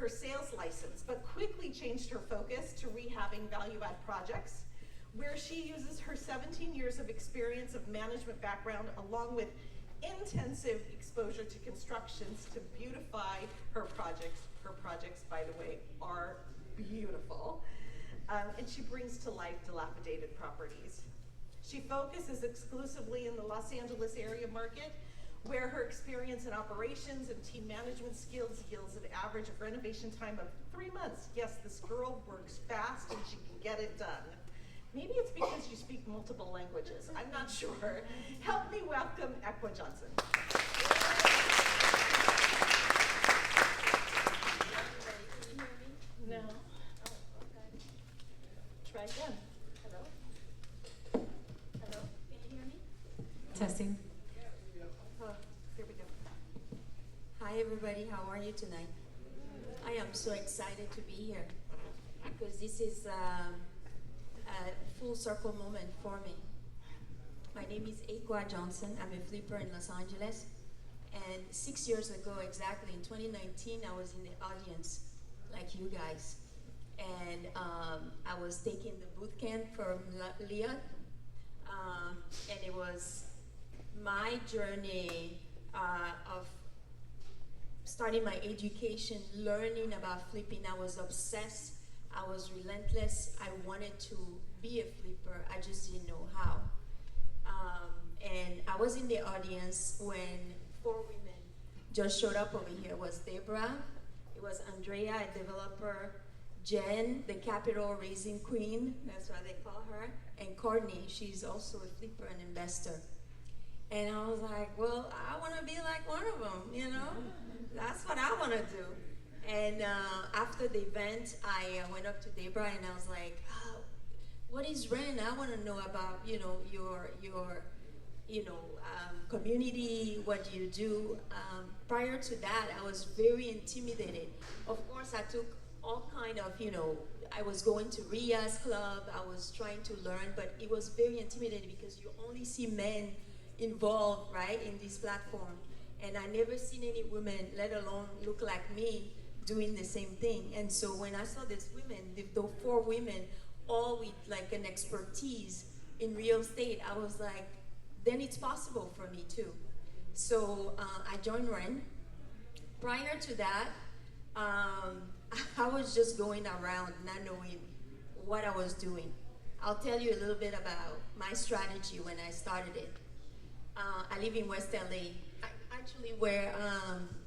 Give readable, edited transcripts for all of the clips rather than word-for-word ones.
her sales license, but quickly changed her focus to rehabbing value-add projects, where she uses her 17 years of experience of management background along with intensive exposure to constructions to beautify her projects. Her projects, by the way, are beautiful. And she brings to life dilapidated properties. She focuses exclusively in the Los Angeles area market, where her experience in operations and team management skills yields an average of renovation time of 3 months. Yes, this girl works fast and she can get it done. Maybe it's because you speak multiple languages. I'm not sure. Help me welcome Equa Johnson. No. Oh, okay. Try again. Hello? Hello? Can you hear me? Testing. Here we go. Hi, everybody. How are you tonight? I am so excited to be here because this is a full circle moment for me. My name is Equa Johnson. I'm a flipper in Los Angeles. And 6 years ago, exactly in 2019, I was in the audience like you guys. And I was taking the boot camp from Leon. And it was my journey of starting my education, learning about flipping. I was obsessed. I was relentless. I wanted to be a flipper. I just didn't know how. And I was in the audience when 4 women just showed up over here. It was Deborah, it was Andrea, a developer, Jen, the capital raising queen, that's what they call her, and Courtney, she's also a flipper and investor. And I was like, well, I want to be like one of them, you know? That's what I want to do. And after the event, I went up to Deborah and I was like, oh, what is REN? I want to know about, you know, your community, what you do. Prior to that, I was very intimidated. Of course, I took all kind of, I was going to Ria's club, I was trying to learn, but it was very intimidating because you only see men involved, right, in this platform. And I never seen any women, let alone look like me, doing the same thing. And so when I saw these women, the 4 women, all with like an expertise in real estate, I was like, then it's possible for me too. So I joined REN. Prior to that, I was just going around not knowing what I was doing. I'll tell you a little bit about my strategy when I started it. I live in West LA, actually where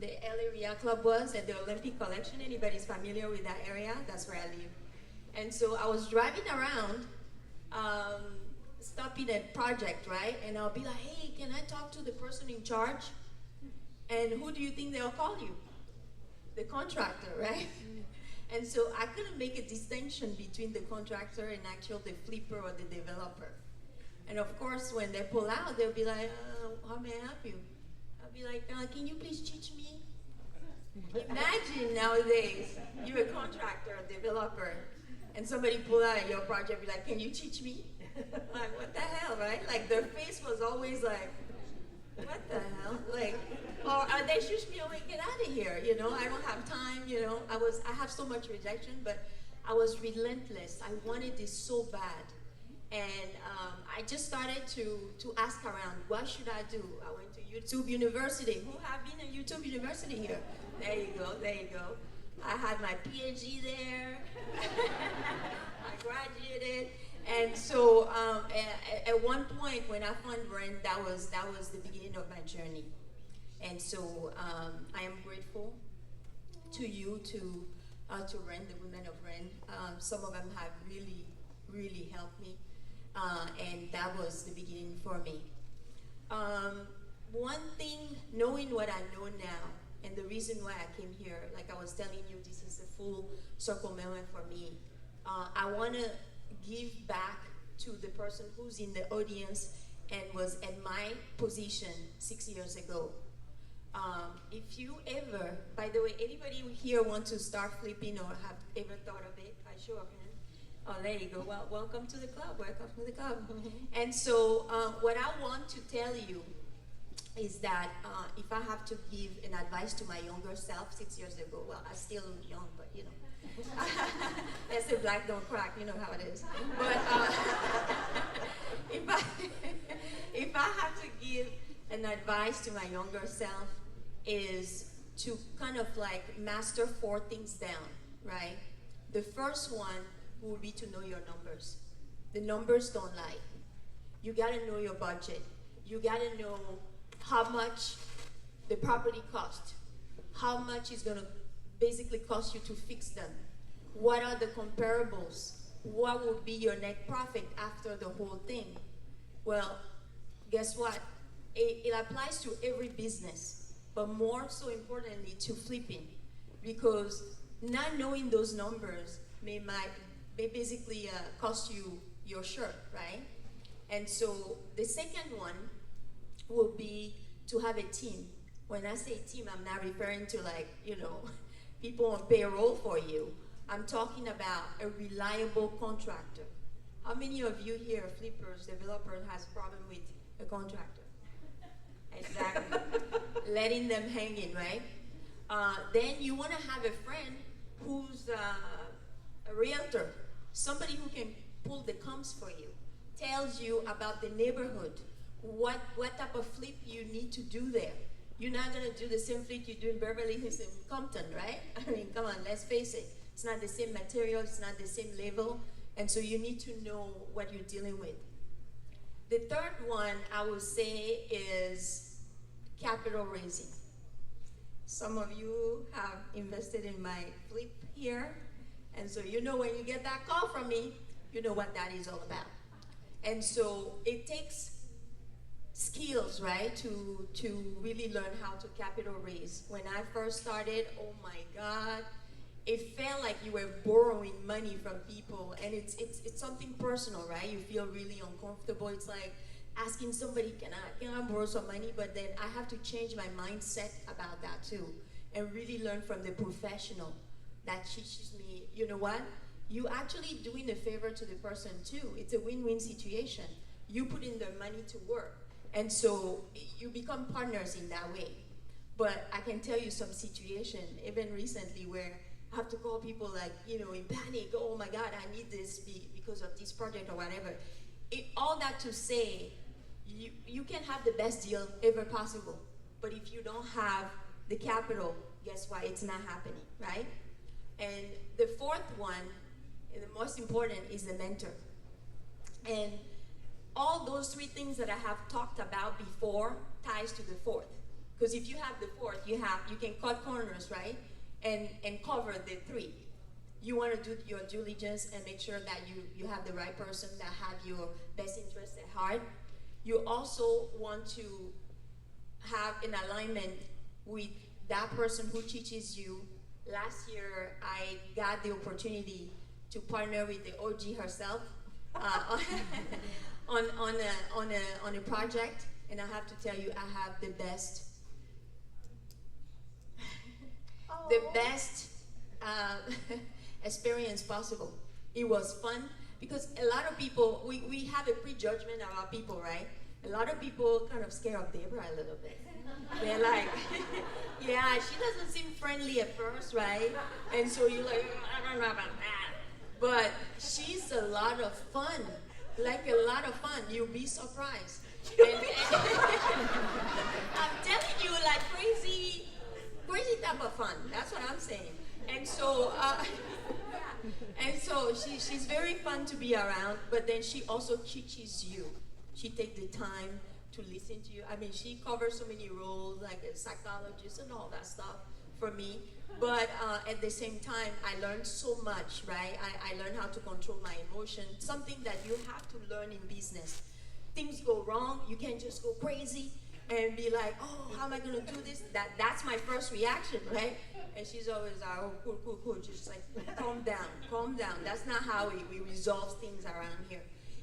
the LA RIA Club was at the Olympic Collection. Anybody's familiar with that area? That's where I live. And so I was driving around, stopping at project, right? And I'll be like, hey, can I talk to the person in charge? And who do you think they'll call you? The contractor, right? And so I couldn't make a distinction between the contractor and the flipper or the developer. And of course, when they pull out, they'll be like, how may I help you? I'll be like, can you please teach me? Imagine nowadays, you're a contractor, a developer, and somebody pull out your project, be like, can you teach me? Like, what the hell, right? Like, their face was always like, what the hell? Like, or they shush me away, get out of here, I don't have time, I have so much rejection, but I was relentless. I wanted this so bad. And I just started to ask around, what should I do? I went to YouTube University. Who have been at YouTube University here? There you go. I had my PhD there. I graduated. And so at one point when I found REN, that was the beginning of my journey. And so I am grateful to you, to REN, the women of REN. Some of them have really, really helped me. And that was the beginning for me. One thing, knowing what I know now, and the reason why I came here, like I was telling you, this is a full circle moment for me. I want to give back to the person who's in the audience and was at my position 6 years ago. If you ever, by the way, anybody here want to start flipping or have ever thought of it? I show of hand. Oh, there you go. Well, welcome to the club. Welcome to the club. And so what I want to tell you is that if I have to give an advice to my younger self 6 years ago, well, I still look young, but you know, that's the black don't crack, you know how it is. But if I if I have to give an advice to my younger self, is to kind of like master 4 things down, right? The first one will be to know your numbers. The numbers don't lie. You gotta know your budget. You gotta know how much the property cost, how much is gonna basically cost you to fix them. What are the comparables? What will be your net profit after the whole thing? Well, guess what? It applies to every business, but more so importantly to flipping, because not knowing those numbers may basically cost you your shirt, right? And so the second one will be to have a team. When I say team, I'm not referring to like, you know, people on payroll for you. I'm talking about a reliable contractor. How many of you here, flippers, developers, has problem with a contractor? Exactly. Letting them hang in, right? Then you want to have a friend who's a realtor, somebody who can pull the comps for you, tells you about the neighborhood, what type of flip you need to do there. You're not going to do the same flip you do in Beverly Hills and Compton, right? I mean, come on, let's face it. It's not the same material, it's not the same level, and so you need to know what you're dealing with. The third one I would say is capital raising. Some of you have invested in my flip here, and so you know when you get that call from me, you know what that is all about. And so it takes skills, right, to really learn how to capital raise. When I first started, oh my God, it felt like you were borrowing money from people, and it's something personal, right? You feel really uncomfortable. It's like asking somebody, can I borrow some money? But then I have to change my mindset about that too, and really learn from the professional that teaches me, you know what? You actually doing a favor to the person too. It's a win-win situation. You put in their money to work, and so you become partners in that way. But I can tell you some situation, even recently, where I have to call people like, you know, in panic, oh my God, I need this because of this project or whatever. All that to say, you can have the best deal ever possible, but if you don't have the capital, guess what? It's not happening, right? And the fourth one, and the most important, is the mentor. And all those 3 things that I have talked about before ties to the fourth. Because if you have the fourth, you can cut corners, right? And cover the 3. You want to do your due diligence and make sure that you have the right person that have your best interest at heart. You also want to have an alignment with that person who teaches you. Last year, I got the opportunity to partner with the OG herself on a project, and I have to tell you, I have the best experience possible. It was fun because a lot of people, we have a prejudgment about people, right? A lot of people kind of scare of Debra a little bit. They're like, yeah, she doesn't seem friendly at first, right? And so you're like, I don't know about that. But she's a lot of fun, like a lot of fun. You'll be surprised. And I'm telling you, like crazy type of fun. That's what I'm saying. And so, she's very fun to be around. But then she also teaches you. She takes the time to listen to you. I mean, she covers so many roles, like a psychologist and all that stuff for me. But at the same time, I learned so much, right? I learned how to control my emotions, something that you have to learn in business. Things go wrong, you can't just go crazy and be like, oh, how am I going to do this? That's my first reaction, right? And she's always like, oh, cool. Just like, calm down. That's not how we resolve things around here.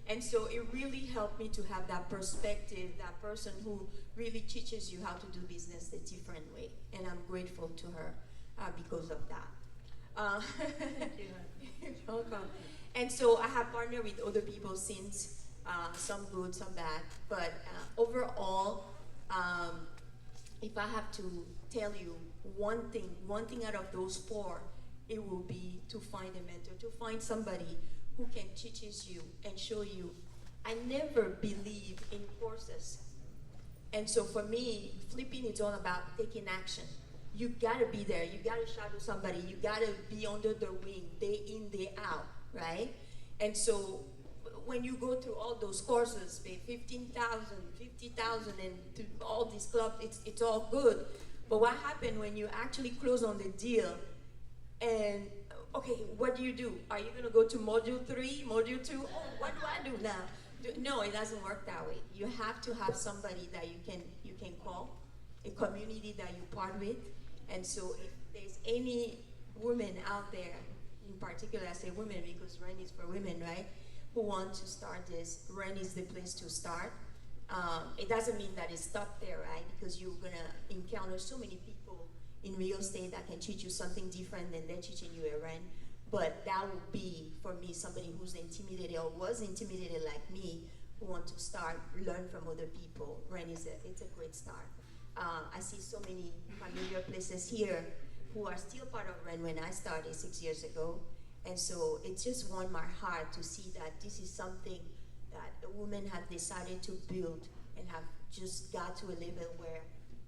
And so it really helped me to have that perspective, that person who really teaches you how to do business a different way. And I'm grateful to her because of that. Thank you. You're welcome. And so I have partnered with other people since, some good, some bad. But overall, If I have to tell you one thing out of those four, it will be to find a mentor, to find somebody who can teaches you and show you. I never believe in courses. And so for me, flipping is all about taking action. You gotta be there, you gotta shadow somebody, you gotta be under the wing, day in, day out, right? And so when you go through all those courses, pay 15,000, 50,000, and to all these clubs, it's all good. But what happened when you actually close on the deal? And okay, what do you do? Are you gonna go to module 3, module 2? Oh, what do I do now? No, it doesn't work that way. You have to have somebody that you can call, a community that you part with. And so if there's any women out there, in particular I say women because REN is for women, right? Who want to start this, REN is the place to start. It doesn't mean that it's stuck there, right? Because you're gonna encounter so many people in real estate that can teach you something different than they're teaching you at REN. But that would be, for me, somebody who's intimidated or was intimidated like me, who want to start, learn from other people. REN it's a great start. I see so many familiar places here who are still part of REN when I started 6 years ago. And so it just warmed my heart to see that this is something that the women have decided to build and have just got to a level where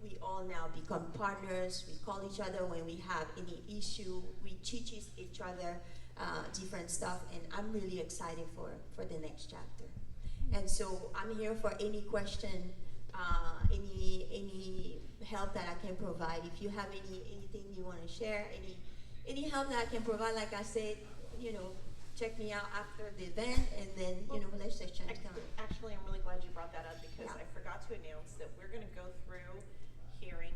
we all now become partners. We call each other when we have any issue. We teach each other different stuff, and I'm really excited for the next chapter. And so I'm here for any question, any help that I can provide. If you have anything you want to share, any help that I can provide, like I said, check me out after the event, and then let's just chat. Actually, I'm really glad you brought that up because I forgot to announce that we're going to go through hearing